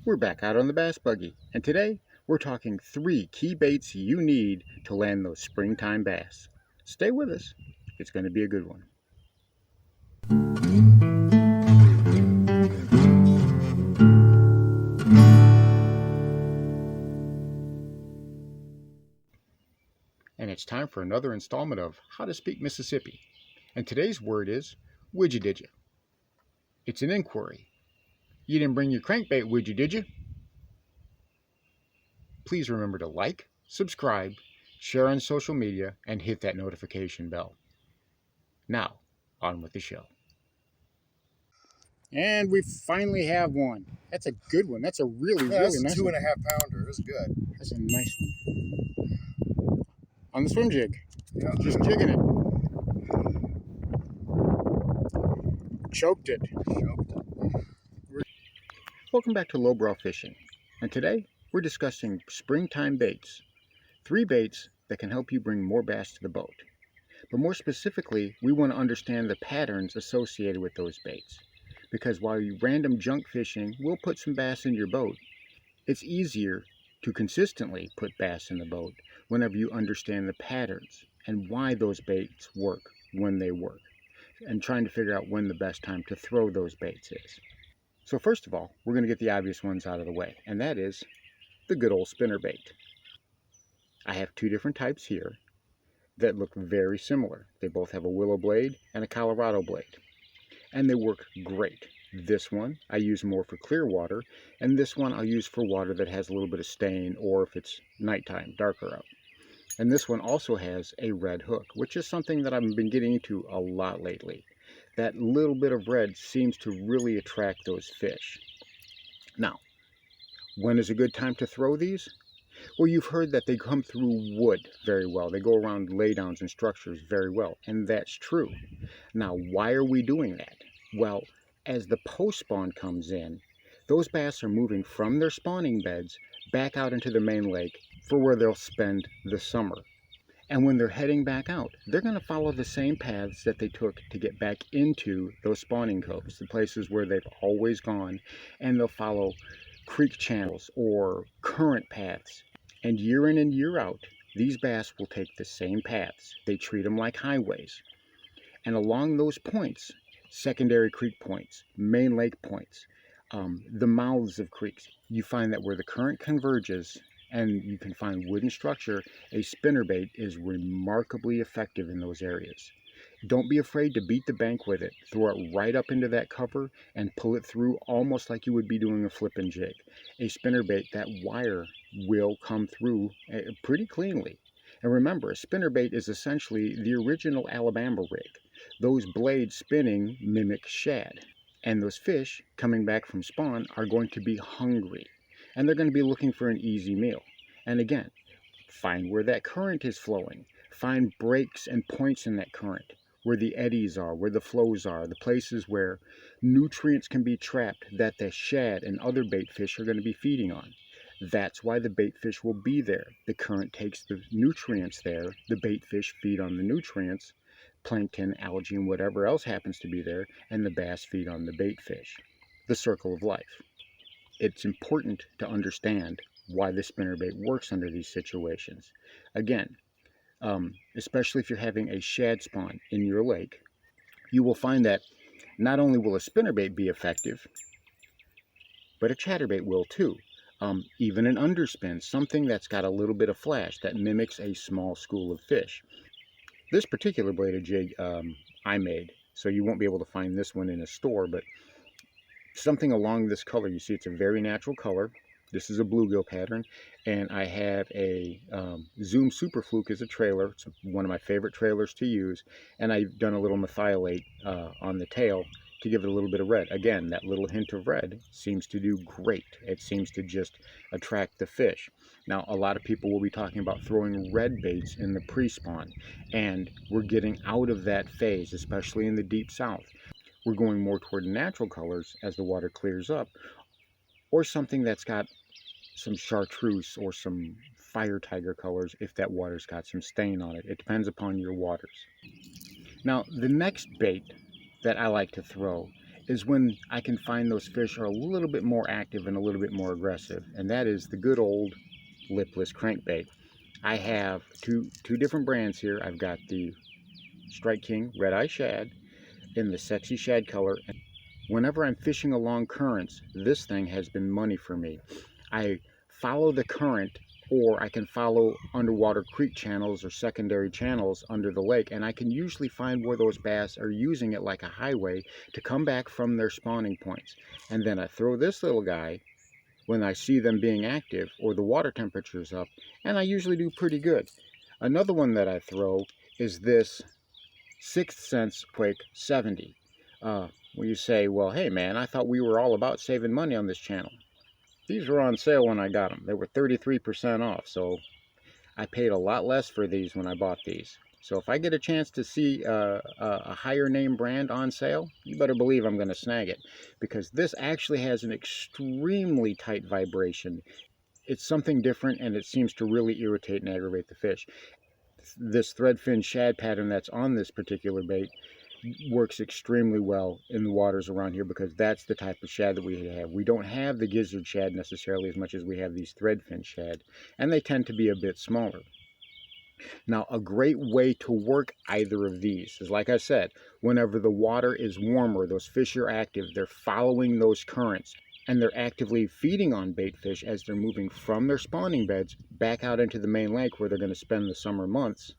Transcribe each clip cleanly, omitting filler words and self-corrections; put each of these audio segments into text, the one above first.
We're back out on the bass buggy, and today we're talking 3 key baits you need to land those springtime bass. Stay with us, it's going to be a good one. And it's time for another installment of How to Speak Mississippi. And today's word is, would you did you? It's an inquiry. You didn't bring your crankbait, would you, did you? Please remember to like, subscribe, share on social media, and hit that notification bell. Now, on with the show. And we finally have one. That's a good one. That's a really nice one. That's a 2.5 pounder. It's good. That's a nice one. On the swim jig. Yeah. Just jigging it. Choked it. Welcome back to Lowbrow Fishing. And today we're discussing springtime baits. 3 baits that can help you bring more bass to the boat. But more specifically, we want to understand the patterns associated with those baits. Because while you random junk fishing will put some bass in your boat, it's easier to consistently put bass in the boat whenever you understand the patterns and why those baits work when they work, and trying to figure out when the best time to throw those baits is. So first of all, we're going to get the obvious ones out of the way, and that is the good old spinnerbait. I have 2 different types here that look very similar. They both have a willow blade and a Colorado blade, and they work great. This one I use more for clear water, and this one I'll use for water that has a little bit of stain, or if it's nighttime, darker out. And this one also has a red hook, which is something that I've been getting into a lot lately. That little bit of red seems to really attract those fish. Now, when is a good time to throw these? Well, you've heard that they come through wood very well. They go around laydowns and structures very well, and that's true. Now, why are we doing that? Well, as the post-spawn comes in, those bass are moving from their spawning beds back out into the main lake for where they'll spend the summer. And when they're heading back out, they're going to follow the same paths that they took to get back into those spawning coves, the places where they've always gone, and they'll follow creek channels or current paths. And year in and year out, these bass will take the same paths. They treat them like highways. And along those points, secondary creek points, main lake points, the mouths of creeks, you find that where the current converges and you can find wooden structure, a spinnerbait is remarkably effective in those areas. Don't be afraid to beat the bank with it. Throw it right up into that cover and pull it through almost like you would be doing a flip and jig. A spinnerbait, that wire will come through pretty cleanly. And remember, a spinnerbait is essentially the original Alabama rig. Those blades spinning mimic shad. And those fish coming back from spawn are going to be hungry. And they're going to be looking for an easy meal. And again, find where that current is flowing. Find breaks and points in that current, where the eddies are, where the flows are, the places where nutrients can be trapped that the shad and other bait fish are going to be feeding on. That's why the bait fish will be there. The current takes the nutrients there. The bait fish feed on the nutrients, plankton, algae, and whatever else happens to be there, and the bass feed on the bait fish. The circle of life. It's important to understand why the spinnerbait works under these situations. Again, especially if you're having a shad spawn in your lake, you will find that not only will a spinnerbait be effective, but a chatterbait will too. Even an underspin, something that's got a little bit of flash that mimics a small school of fish. This particular bladed jig I made, so you won't be able to find this one in a store, but something along this color. You see it's a very natural color. This is a bluegill pattern, and I have a Zoom Super Fluke as a trailer. It's one of my favorite trailers to use, and I've done a little methylate on the tail to give it a little bit of red. Again, that little hint of red seems to do great. It seems to just attract the fish. Now, a lot of people will be talking about throwing red baits in the pre-spawn, and we're getting out of that phase, especially in the deep south. We're going more toward natural colors as the water clears up, or something that's got some chartreuse or some fire tiger colors if that water's got some stain on it. It depends upon your waters. Now, the next bait that I like to throw is when I can find those fish are a little bit more active and a little bit more aggressive, and that is the good old lipless crankbait. I have two different brands here. I've got the Strike King Red Eye Shad in the sexy shad color. Whenever I'm fishing along currents, this thing has been money for me. I follow the current, or I can follow underwater creek channels or secondary channels under the lake, and I can usually find where those bass are using it like a highway to come back from their spawning points. And then I throw this little guy when I see them being active or the water temperature's up, and I usually do pretty good. Another one that I throw is this Sixth Sense Quake 70. Where you say, well, hey man, I thought we were all about saving money on this channel. These were on sale when I got them. They were 33% off, so I paid a lot less for these when I bought these. So if I get a chance to see a higher name brand on sale, you better believe I'm going to snag it, because this actually has an extremely tight vibration. It's something different, and it seems to really irritate and aggravate the fish. This threadfin shad pattern that's on this particular bait works extremely well in the waters around here, because that's the type of shad that we have. We don't have the gizzard shad necessarily as much as we have these threadfin shad, and they tend to be a bit smaller. Now, a great way to work either of these is, like I said, whenever the water is warmer, those fish are active, they're following those currents, and they're actively feeding on bait fish as they're moving from their spawning beds back out into the main lake where they're going to spend the summer months.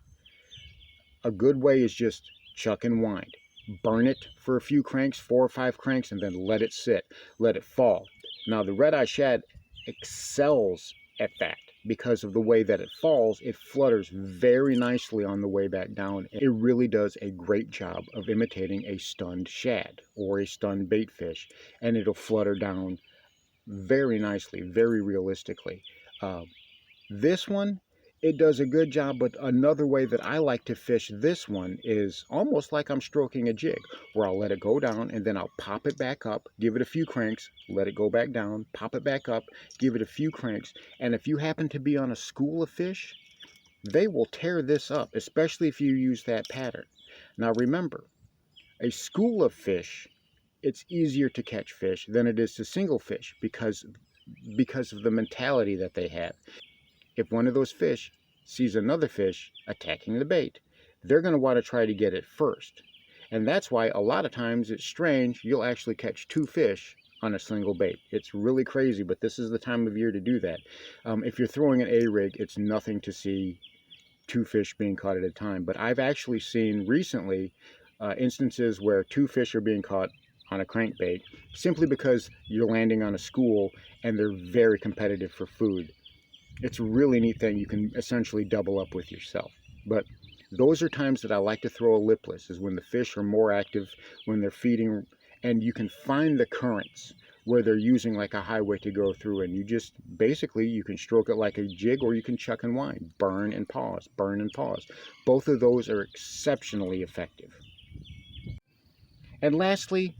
A good way is just chuck and wind. Burn it for a few cranks, 4 or 5 cranks, and then let it sit, let it fall. Now, the red eye shad excels at that because of the way that it falls. It flutters very nicely on the way back down. It really does a great job of imitating a stunned shad or a stunned bait fish, and it'll flutter down very nicely, very realistically. This one, it does a good job, but another way that I like to fish this one is almost like I'm stroking a jig, where I'll let it go down and then I'll pop it back up, give it a few cranks, let it go back down, pop it back up, give it a few cranks. And if you happen to be on a school of fish, they will tear this up, especially if you use that pattern. Now remember, a school of fish, it's easier to catch fish than it is to single fish because of the mentality that they have. If one of those fish sees another fish attacking the bait, they're going to want to try to get it first. And that's why a lot of times it's strange, you'll actually catch 2 fish on a single bait. It's really crazy, but this is the time of year to do that. If you're throwing an A-rig, it's nothing to see 2 fish being caught at a time. But I've actually seen recently instances where 2 fish are being caught on a crankbait simply because you're landing on a school and they're very competitive for food. It's a really neat thing. You can essentially double up with yourself. But those are times that I like to throw a lipless, is when the fish are more active, when they're feeding, and you can find the currents where they're using like a highway to go through, and you just basically, you can stroke it like a jig, or you can chuck and wind, burn and pause, burn and pause. Both of those are exceptionally effective. And lastly,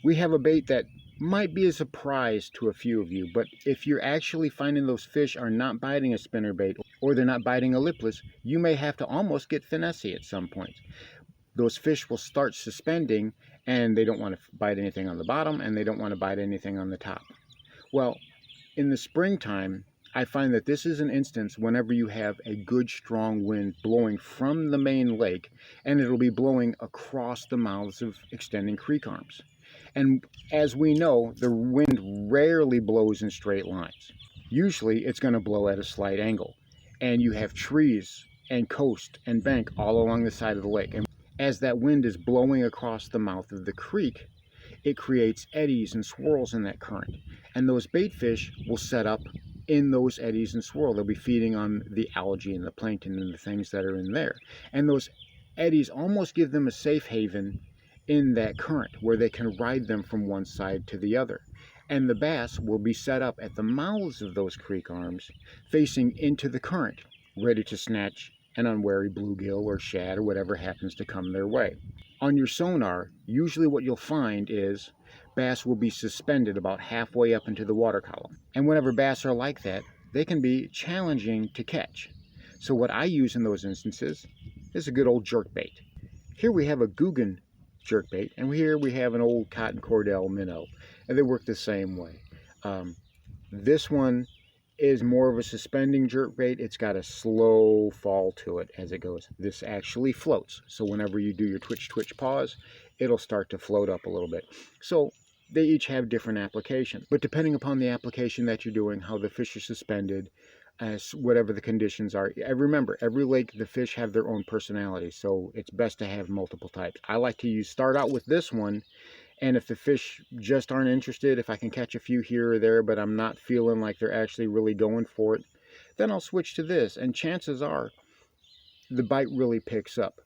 we have a bait that might be a surprise to a few of you, but if you're actually finding those fish are not biting a spinnerbait, or they're not biting a lipless, you may have to almost get finesse at some point. Those fish will start suspending, and they don't want to bite anything on the bottom, and they don't want to bite anything on the top. Well, in the springtime, I find that this is an instance whenever you have a good strong wind blowing from the main lake, and it'll be blowing across the mouths of extending creek arms. And as we know, the wind rarely blows in straight lines. Usually it's going to blow at a slight angle. And you have trees and coast and bank all along the side of the lake. And as that wind is blowing across the mouth of the creek, it creates eddies and swirls in that current. And those bait fish will set up in those eddies and swirl. They'll be feeding on the algae and the plankton and the things that are in there. And those eddies almost give them a safe haven in that current where they can ride them from one side to the other. And the bass will be set up at the mouths of those creek arms, facing into the current, ready to snatch an unwary bluegill or shad or whatever happens to come their way. On your sonar, usually what you'll find is bass will be suspended about halfway up into the water column. And whenever bass are like that, they can be challenging to catch. So what I use in those instances is a good old jerkbait. Here we have a Guggen jerkbait, and here we have an old cotton cordell minnow, and they work the same way. This one is more of a suspending jerkbait. It's got a slow fall to it as it goes. This actually floats, so whenever you do your twitch pause, it'll start to float up a little bit. So they each have different applications, but depending upon the application that you're doing, how the fish are suspended, as whatever the conditions are. Remember, every lake, the fish have their own personality, so it's best to have multiple types. I like to start out with this one, and if the fish just aren't interested, if I can catch a few here or there, but I'm not feeling like they're actually really going for it, then I'll switch to this, and chances are the bite really picks up.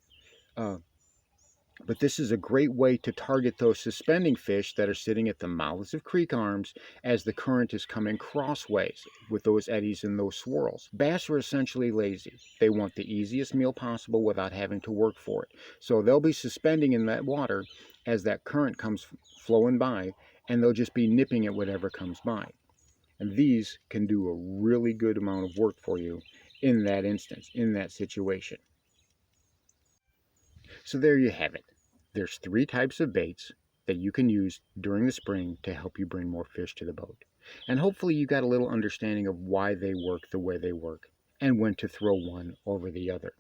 But this is a great way to target those suspending fish that are sitting at the mouths of creek arms as the current is coming crossways with those eddies and those swirls. Bass are essentially lazy. They want the easiest meal possible without having to work for it. So they'll be suspending in that water as that current comes flowing by, and they'll just be nipping at whatever comes by. And these can do a really good amount of work for you in that instance, in that situation. So there you have it. There's 3 types of baits that you can use during the spring to help you bring more fish to the boat. And hopefully you got a little understanding of why they work the way they work and when to throw one over the other.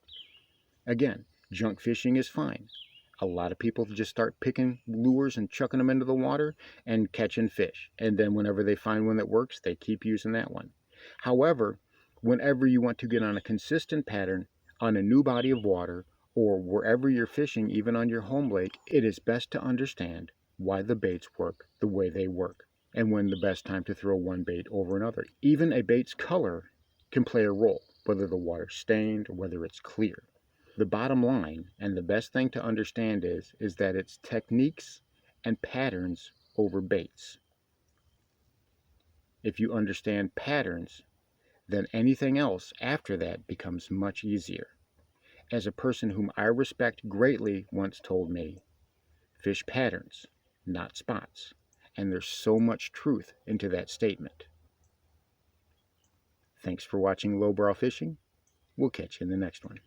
Again, junk fishing is fine. A lot of people just start picking lures and chucking them into the water and catching fish. And then whenever they find one that works, they keep using that one. However, whenever you want to get on a consistent pattern on a new body of water, or wherever you're fishing, even on your home lake, it is best to understand why the baits work the way they work and when the best time to throw one bait over another. Even a bait's color can play a role, whether the water's stained or whether it's clear. The bottom line, and the best thing to understand is that it's techniques and patterns over baits. If you understand patterns, then anything else after that becomes much easier. As a person whom I respect greatly once told me, fish patterns, not spots. And there's so much truth into that statement. Thanks for watching Lowbrow Fishing. We'll catch you in the next one.